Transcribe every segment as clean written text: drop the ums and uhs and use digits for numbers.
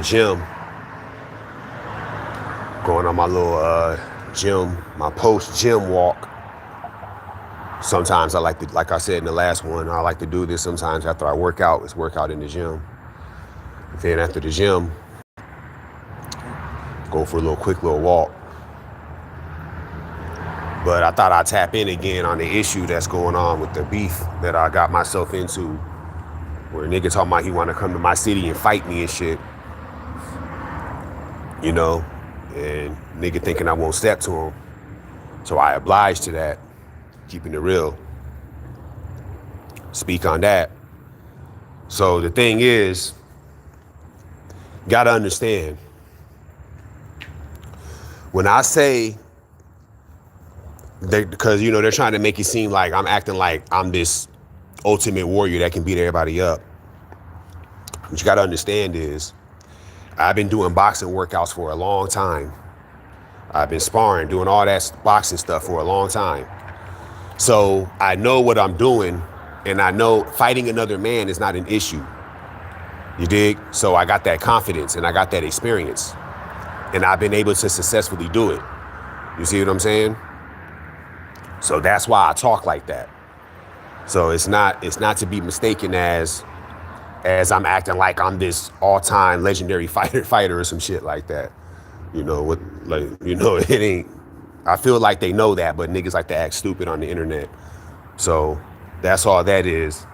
gym, going on my little gym, my post-gym walk. Sometimes I like to, like I said in the last one, I like to do this sometimes after I work out. It's workout in the gym. Then after the gym, go for a quick little walk. But I thought I'd tap in again on the issue that's going on with the beef that I got myself into, where a nigga talking about he want to come to my city and fight me and shit. You know, and nigga thinking I won't step to him. So I obliged to that, keeping it real. Speak on that. So the thing is, gotta understand, when I say, because, you know, they're trying to make it seem like I'm acting like I'm this ultimate warrior that can beat everybody up. What you got to understand is I've been doing boxing workouts for a long time. I've been sparring, doing all that boxing stuff for a long time. So I know what I'm doing, and I know fighting another man is not an issue. You dig? So I got that confidence and I got that experience, and I've been able to successfully do it. You see what I'm saying? So that's why I talk like that. So it's not to be mistaken as I'm acting like I'm this all-time legendary fighter or some shit like that. You know, it ain't. I feel like they know that, but niggas like to act stupid on the internet. So that's all that is.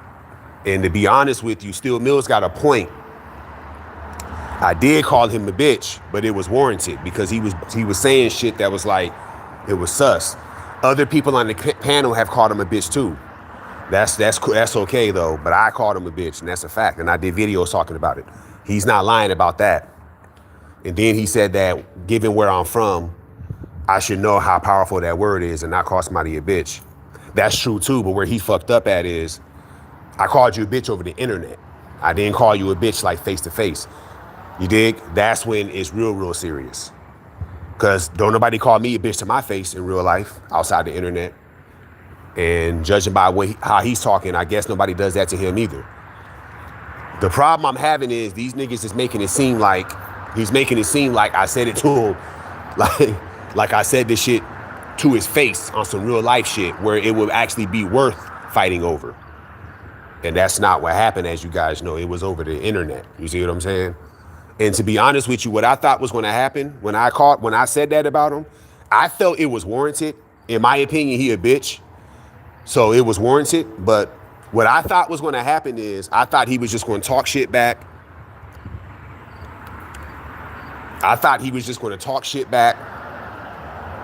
And to be honest with you, Steel Mills got a point. I did call him a bitch, but it was warranted because he was saying shit that was like, it was sus. Other people on the panel have called him a bitch too. That's okay though, but I called him a bitch, and that's a fact. And I did videos talking about it. He's not lying about that. And then he said that given where I'm from, I should know how powerful that word is and not call somebody a bitch. That's true too, but where he fucked up at is, I called you a bitch over the internet. I didn't call you a bitch like face to face. You dig? That's when it's real serious. Because don't nobody call me a bitch to my face in real life outside the internet. And judging by how he's talking, I guess nobody does that to him either. The problem I'm having is these niggas is making it seem like I said it to him, like I said this shit to his face on some real life shit where it would actually be worth fighting over. And that's not what happened, as you guys know. It was over the internet. You see what I'm saying? And to be honest with you, what I thought was going to happen when I said that about him, I felt it was warranted. In my opinion, he a bitch. So it was warranted. But what I thought was going to happen is I thought he was just going to talk shit back.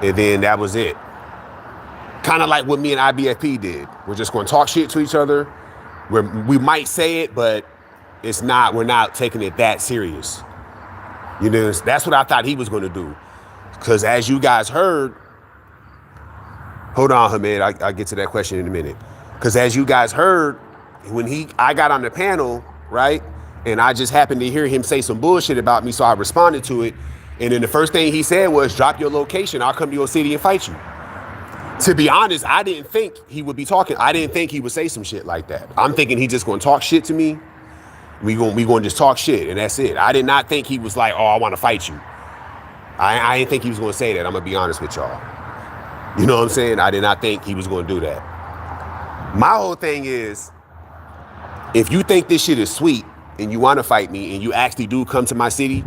And then that was it. Kind of like what me and IBFP did. We're just going to talk shit to each other. We might say it, but we're not taking it that serious. You know, that's what I thought he was going to do. Because as you guys heard, hold on, Hamid, I'll get to that question in a minute. Because as you guys heard, when I got on the panel, right, and I just happened to hear him say some bullshit about me, so I responded to it. And then the first thing he said was, drop your location, I'll come to your city and fight you. To be honest, I didn't think he would be talking. I didn't think he would say some shit like that. I'm thinking he just going to talk shit to me. We going to just talk shit, and that's it. I did not think he was like, oh, I want to fight you. I didn't think he was going to say that. I'm going to be honest with y'all. You know what I'm saying? I did not think he was going to do that. My whole thing is, if you think this shit is sweet and you want to fight me and you actually do come to my city,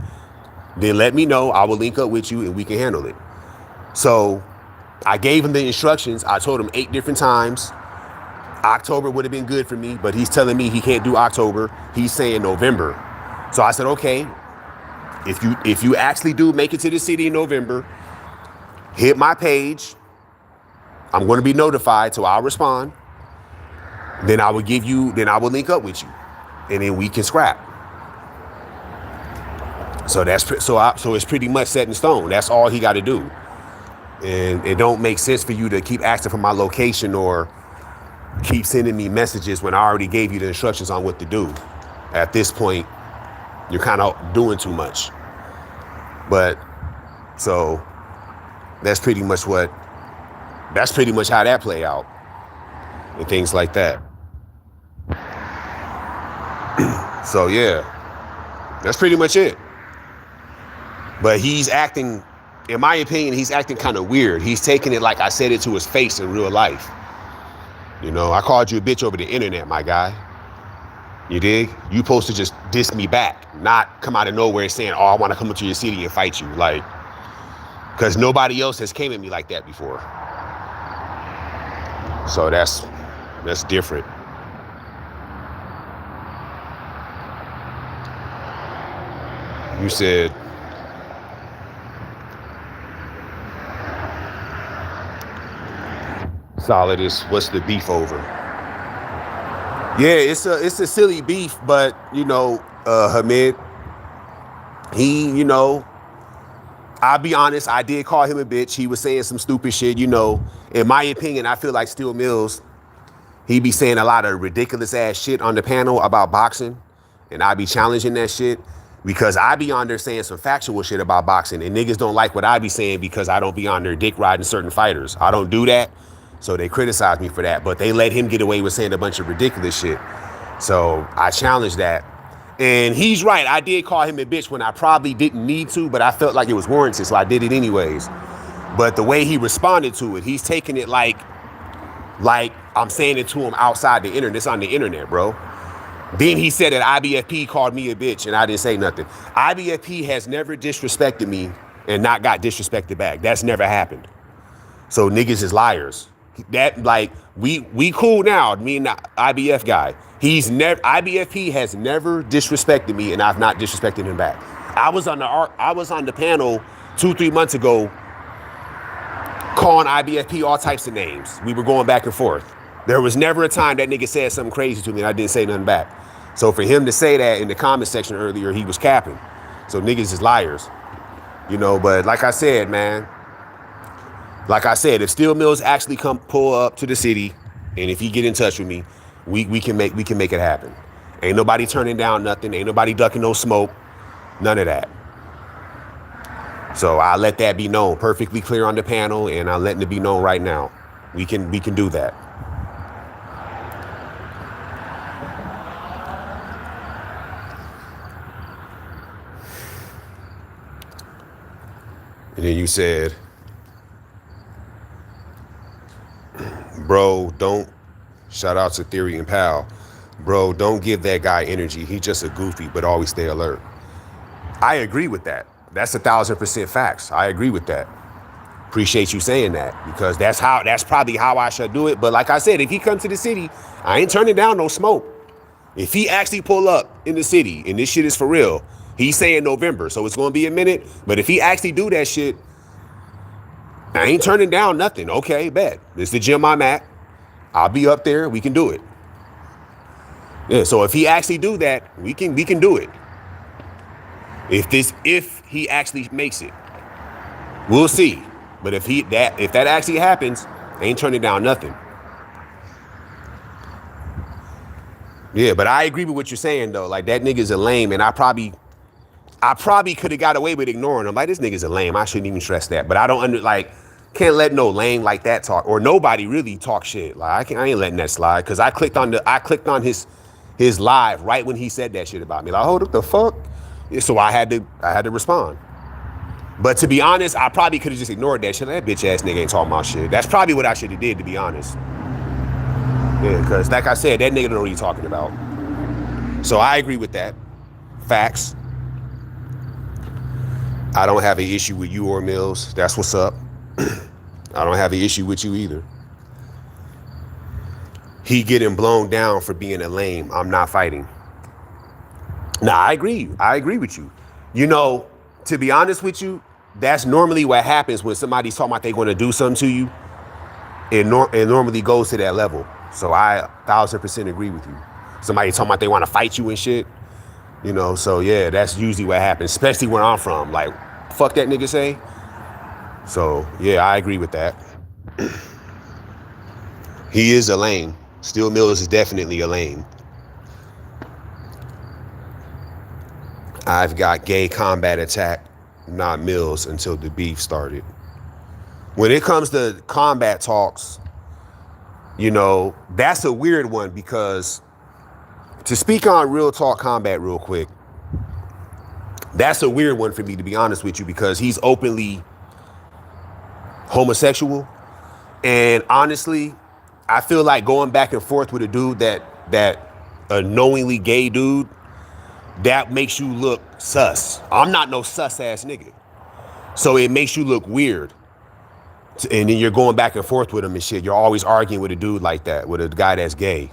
then let me know. I will link up with you and we can handle it. So I gave him the instructions. I told him 8 different times. October would have been good for me, but he's telling me he can't do October. He's saying November. So I said, okay, if you actually do make it to the city in November, hit my page. I'm going to be notified, so I'll respond. Then I will link up with you, and then we can scrap. So so it's pretty much set in stone. That's all he got to do. And it don't make sense for you to keep asking for my location or keep sending me messages when I already gave you the instructions on what to do. At this point, you're kind of doing too much. But so that's pretty much how that play out and things like that. So yeah, that's pretty much it. But he's acting, in my opinion, he's acting kind of weird. He's taking it like I said it to his face in real life. You know, I called you a bitch over the internet, my guy. You dig? You supposed to just diss me back, not come out of nowhere saying, oh, I want to come into your city and fight you. Like, because nobody else has came at me like that before. So that's different. You said, Solidus, what's the beef over? Yeah, it's a silly beef, but you know, Hamid, he, you know, I'll be honest, I did call him a bitch. He was saying some stupid shit, you know. In my opinion, I feel like Steel Mills, he be saying a lot of ridiculous ass shit on the panel about boxing, and I be challenging that shit because I be on there saying some factual shit about boxing, and niggas don't like what I be saying because I don't be on there dick riding certain fighters. I don't do that, so they criticize me for that, but they let him get away with saying a bunch of ridiculous shit. So I challenged that. And he's right, I did call him a bitch when I probably didn't need to, but I felt like it was warranted, so I did it anyways. But the way he responded to it, he's taking it like I'm saying it to him outside the internet. It's on the internet, bro. Then he said that IBFP called me a bitch and I didn't say nothing. IBFP has never disrespected me and not got disrespected back. That's never happened. So niggas is liars. That, like, we cool now, me and the IBF guy. IBFP has never disrespected me and I've not disrespected him back. I was on the panel 2-3 months ago calling IBFP all types of names. We were going back and forth. There was never a time that nigga said something crazy to me and I didn't say nothing back. So for him to say that in the comment section earlier, he was capping. So niggas is liars. You know, but like I said, man, if Steel Mills actually come pull up to the city and if he get in touch with me, we can make it happen. Ain't nobody turning down nothing. Ain't nobody ducking no smoke. None of that. So I let that be known perfectly clear on the panel, and I'm letting it be known right now. We can do that. And then you said, bro, don't, shout out to Theory and Pal, bro, don't give that guy energy. He's just a goofy, but always stay alert. I agree with that. That's 1,000% facts. I agree with that. Appreciate you saying that because that's probably how I should do it. But like I said, if he comes to the city, I ain't turning down no smoke. If he actually pull up in the city and this shit is for real, he's saying November, so it's going to be a minute. But if he actually do that shit, I ain't turning down nothing. Okay, bet. This is the gym I'm at. I'll be up there. We can do it. Yeah. So if he actually do that, we can do it. If he actually makes it, we'll see. But if that actually happens, I ain't turning down nothing. Yeah, but I agree with what you're saying though. Like that nigga's a lame, and I probably could have got away with ignoring him. Like this nigga's a lame. I shouldn't even stress that. But I don't can't let no lame like that talk, or nobody really talk shit. Like I ain't letting that slide because I clicked on his live right when he said that shit about me. Like, hold up, the fuck. So I had to respond. But to be honest, I probably could have just ignored that shit. That bitch ass nigga ain't talking about shit. That's probably what I should have did, to be honest. Yeah, because like I said, that nigga don't know what he's talking about. So I agree with that. Facts. I don't have an issue with you or Mills. That's what's up. I don't have an issue with you either. He getting blown down for being a lame. I'm not fighting. Nah, I agree. I agree with you. You know, to be honest with you, that's normally what happens when somebody's talking about they're going to do something to you. It normally goes to that level. So I 1,000% agree with you. Somebody talking about they want to fight you and shit. You know, so yeah, that's usually what happens, especially where I'm from. Like, fuck that nigga say. So yeah, I agree with that. He is a lame. Steel Mills is definitely a lame. I've got gay combat attack, not Mills, until the beef started. When it comes to combat talks, you know, that's a weird one because to speak on real talk combat real quick, That's a weird one for me, to be honest with you, because he's openly homosexual. And honestly, I feel like going back and forth with a dude that a knowingly gay dude, that makes you look sus. I'm not no sus ass nigga. So it makes you look weird. And then you're going back and forth with him and shit. You're always arguing with a dude like that, with a guy that's gay.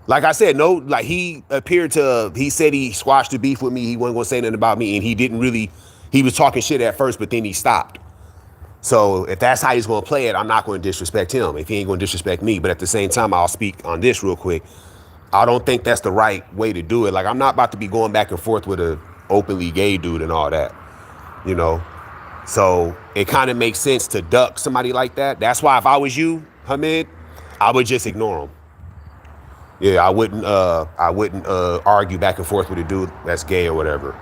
Like I said, no, like he said he squashed the beef with me. He wasn't gonna say nothing about me, and he was talking shit at first, but then he stopped. So if that's how he's gonna play it, I'm not gonna disrespect him if he ain't gonna disrespect me. But at the same time, I'll speak on this real quick. I don't think that's the right way to do it. Like, I'm not about to be going back and forth with a openly gay dude and all that, you know? So it kind of makes sense to duck somebody like that. That's why if I was you, Hamid, I would just ignore him. Yeah, I wouldn't argue back and forth with a dude that's gay or whatever.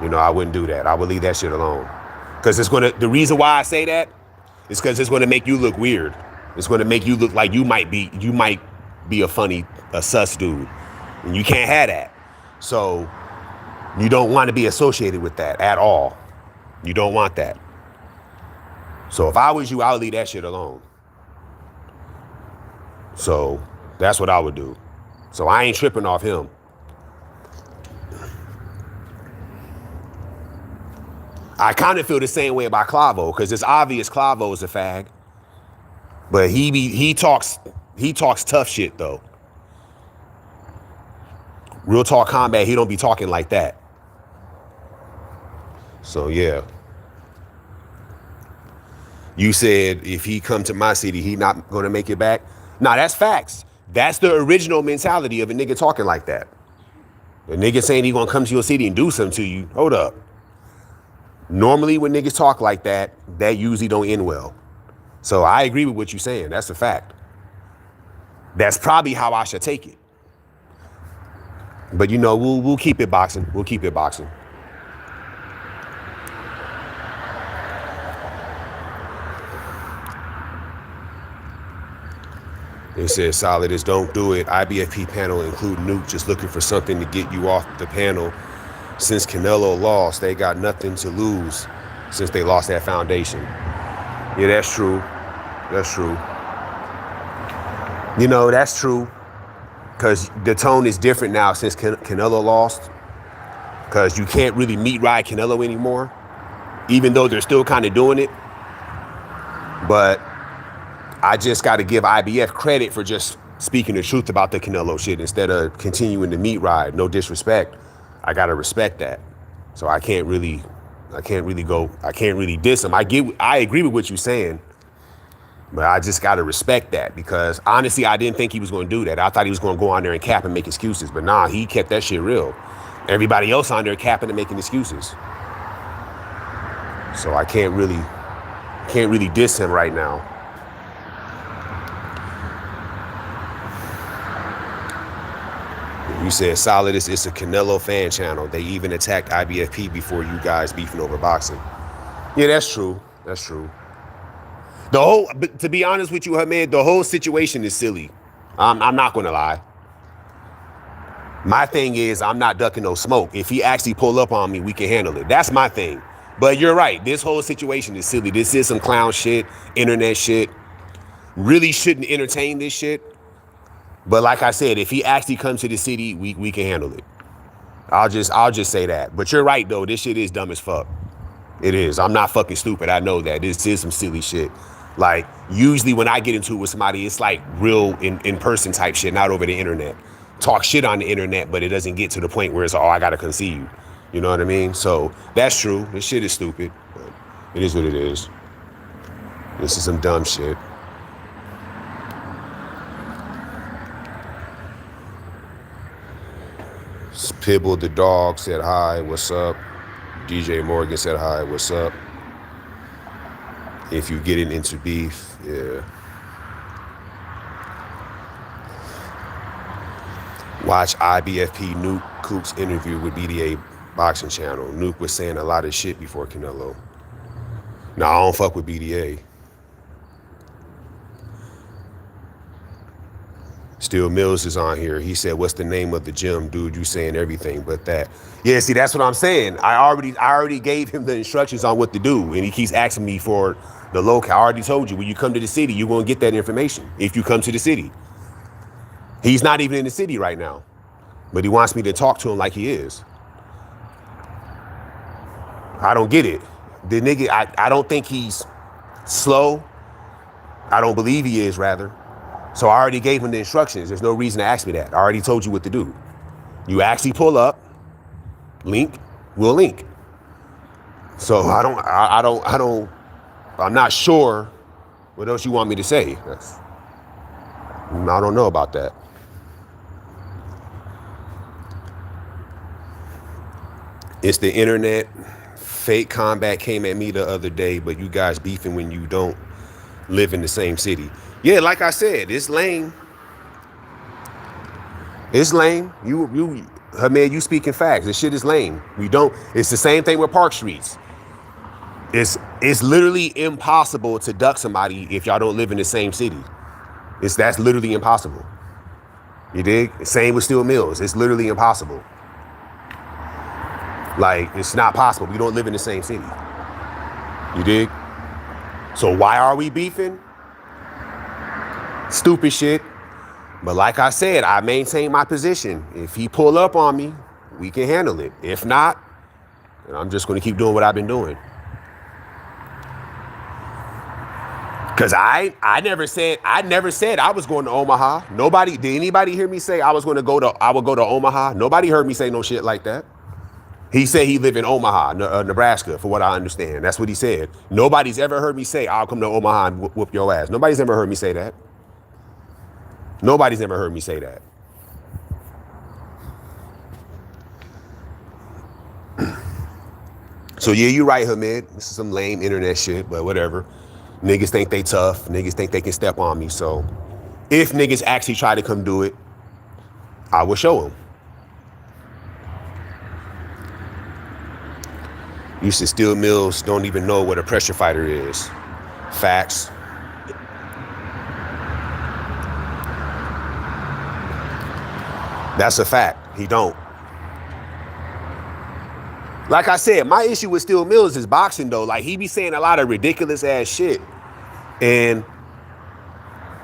You know, I wouldn't do that. I would leave that shit alone. Because the reason why I say that is because it's gonna make you look weird. It's gonna make you look like you might be a sus dude. And you can't have that. So you don't want to be associated with that at all. You don't want that. So if I was you, I would leave that shit alone. So that's what I would do. So I ain't tripping off him. I kind of feel the same way about Clavo, because it's obvious Clavo is a fag. But he talks tough shit though. Real talk combat, he don't be talking like that. So yeah. You said if he come to my city, he not gonna make it back. Nah, that's facts. That's the original mentality of a nigga talking like that. A nigga saying he gonna come to your city and do something to you. Hold up. Normally when niggas talk like that, that usually don't end well. So I agree with what you're saying. That's a fact. That's probably how I should take it. But you know, we'll keep it boxing. We'll keep it boxing. They said Solidus, don't do it. IBFP panel include Nuke just looking for something to get you off the panel. Since Canelo lost, they got nothing to lose since they lost that foundation. Yeah, that's true. That's true. You know, that's true. Because the tone is different now since Canelo lost. Because you can't really meat ride Canelo anymore. Even though they're still kind of doing it. But I just got to give IBF credit for just speaking the truth about the Canelo shit instead of continuing to meat ride. No disrespect. I got to respect that. So I can't really diss him. I agree with what you're saying. But I just got to respect that because honestly, I didn't think he was going to do that. I thought he was going to go on there and cap and make excuses. But nah, he kept that shit real. Everybody else on there capping and making excuses. So I can't really diss him right now. You said Solidus, it's a Canelo fan channel. They even attacked IBFP before you guys beefing over boxing. Yeah, that's true. That's true. To be honest with you, man, the whole situation is silly. I'm not going to lie. My thing is, I'm not ducking no smoke. If he actually pull up on me, we can handle it. That's my thing. But you're right. This whole situation is silly. This is some clown shit, internet shit. Really shouldn't entertain this shit. But like I said, if he actually comes to the city, we can handle it. I'll just say that. But you're right, though. This shit is dumb as fuck. It is. I'm not fucking stupid. I know that. This is some silly shit. Like, usually when I get into it with somebody, it's like real in-person type shit, not over the internet. Talk shit on the internet, but it doesn't get to the point where it's, I gotta concede you. You know what I mean? So, that's true. This shit is stupid. But it is what it is. This is some dumb shit. Pibble the dog said hi, what's up? DJ Morgan said hi, what's up? If you getting into beef, yeah. Watch IBFP Nuke Cook's interview with BDA Boxing Channel. Nuke was saying a lot of shit before Canelo. Nah, I don't fuck with BDA. Still Mills is on here. He said, "What's the name of the gym, dude? You saying everything but that." Yeah, see, that's what I'm saying. I already gave him the instructions on what to do, and he keeps asking me for the locale. I already told you, when you come to the city, you're gonna get that information. If you come to the city, he's not even in the city right now, but he wants me to talk to him like he is. I don't get it. The nigga, I don't think he's slow. I don't believe he is, rather. So I already gave him the instructions. There's no reason to ask me that. I already told you what to do. You actually pull up, link, we'll link. So I'm not sure what else you want me to say. I don't know about that. It's the internet. Fake Combat came at me the other day, but you guys beefing when you don't live in the same city. Yeah, like I said, it's lame. It's lame. Man, you speaking facts. This shit is lame. It's the same thing with Park Streets. It's literally impossible to duck somebody if y'all don't live in the same city. That's literally impossible. You dig? Same with Steel Mills. It's literally impossible. Like, it's not possible. We don't live in the same city. You dig? So why are we beefing? Stupid shit. But like I said, I maintain my position. If he pull up on me, we can handle it. If not, then I'm just going to keep doing what I've been doing. Because I never said I was going to Omaha. Did anybody hear me say I would go to Omaha? Nobody heard me say no shit like that. He said he lived in Omaha, Nebraska, for what I understand. That's what he said. Nobody's ever heard me say, I'll come to Omaha and whoop your ass. Nobody's ever heard me say that. Nobody's ever heard me say that. So yeah, you're right, Hamid. This is some lame internet shit, but whatever. Niggas think they tough. Niggas think they can step on me. So if niggas actually try to come do it, I will show them. Used to Steel Mills don't even know what a pressure fighter is. Facts. That's a fact. He don't. Like I said, my issue with Steel Mills is boxing though. Like, he be saying a lot of ridiculous ass shit. And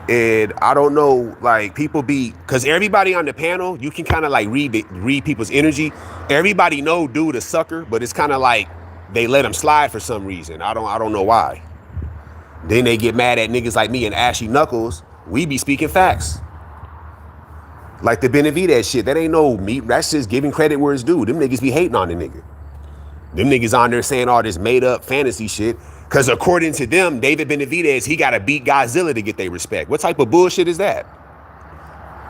I don't know, like, people be, cause everybody on the panel, you can kind of like read people's energy. Everybody know dude a sucker, but it's kind of like they let him slide for some reason. I don't know why. Then they get mad at niggas like me and Ashy Knuckles. We be speaking facts. Like the Benavidez shit, that ain't no meat. That's just giving credit where it's due. Them niggas be hating on the nigga. Them niggas on there saying all this made up fantasy shit. Cause according to them, David Benavidez, he gotta beat Godzilla to get their respect. What type of bullshit is that?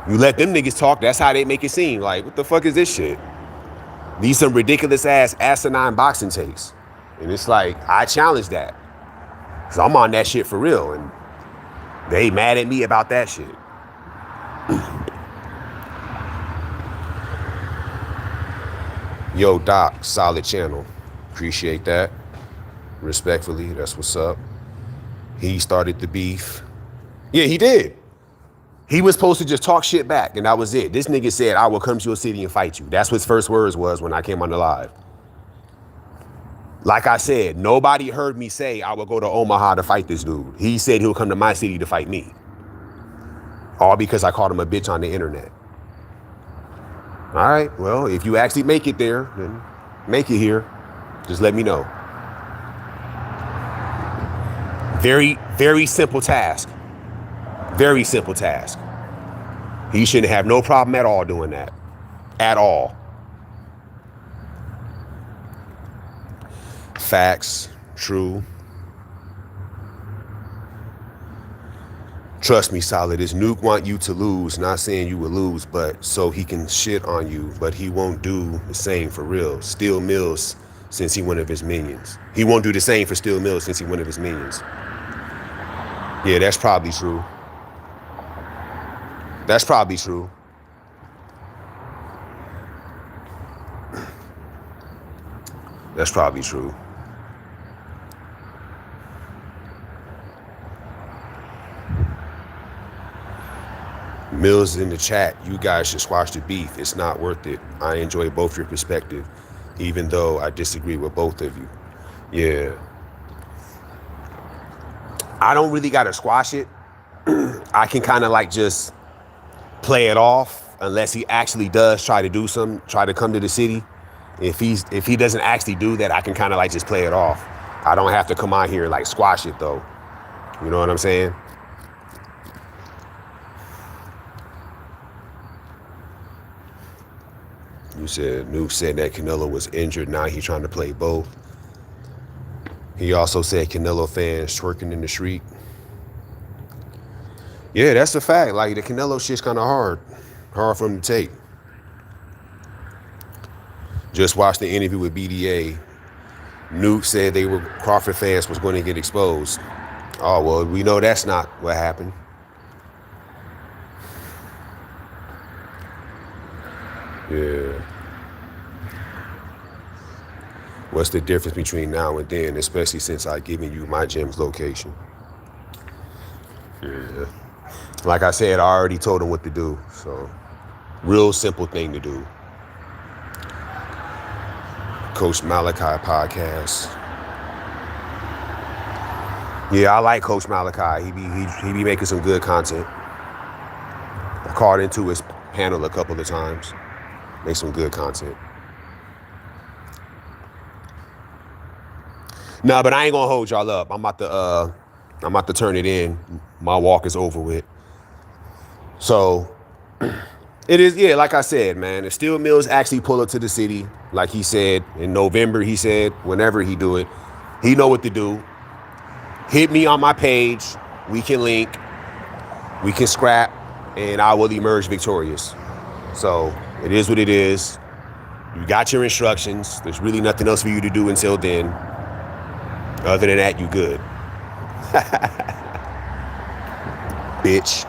You let them niggas talk, that's how they make it seem. Like, what the fuck is this shit? These some ridiculous ass asinine boxing takes. And it's like, I challenge that. Cause I'm on that shit for real. And they mad at me about that shit. Yo, Doc, solid channel. Appreciate that. Respectfully, that's what's up. He started the beef. Yeah, he did. He was supposed to just talk shit back, and that was it. This nigga said, I will come to your city and fight you. That's what his first words was when I came on the live. Like I said, nobody heard me say I will go to Omaha to fight this dude. He said he'll come to my city to fight me. All because I called him a bitch on the internet. All right, well, if you actually make it there, then make it here. Just let me know. Very, very simple task. Very simple task. He shouldn't have no problem at all doing that. At all. Facts. True. Trust me, Solid. This nuke want you to lose. Not saying you will lose, but so he can shit on you. But he won't do the same for real. Steel Mills, since he one of his minions. He won't do the same for Steel Mills since he one of his minions. Yeah, that's probably true. That's probably true. That's probably true. Mills in the chat, you guys should squash the beef. It's not worth it. I enjoy both your perspective, even though I disagree with both of you. Yeah. I don't really got to squash it. I can kind of like just play it off unless he actually does try to come to the city. If he doesn't actually do that, I can kind of like just play it off. I don't have to come out here and like squash it though. You know what I'm saying? You said Nuke said that Canelo was injured. Now he's trying to play both. He also said Canelo fans twerking in the street. Yeah, that's a fact. Like the Canelo shit's kind of hard for him to take. Just watched the interview with BDA. Nuke said Crawford fans was going to get exposed. Oh, well, we know that's not what happened. Yeah. What's the difference between now and then, especially since I've given you my gym's location? Yeah. Like I said, I already told him what to do. So, real simple thing to do. Coach Malachi podcast. Yeah, I like Coach Malachi. He be making some good content. I called into his panel a couple of times. Make some good content. No, but I ain't gonna hold y'all up. I'm about to turn it in. My walk is over with. So it is, yeah, like I said, man, if Steel Mills actually pull up to the city, like he said in November, he said whenever he do it, he know what to do. Hit me on my page. We can link. We can scrap, and I will emerge victorious. So it is what it is. You got your instructions. There's really nothing else for you to do until then. Other than that, you good. Bitch.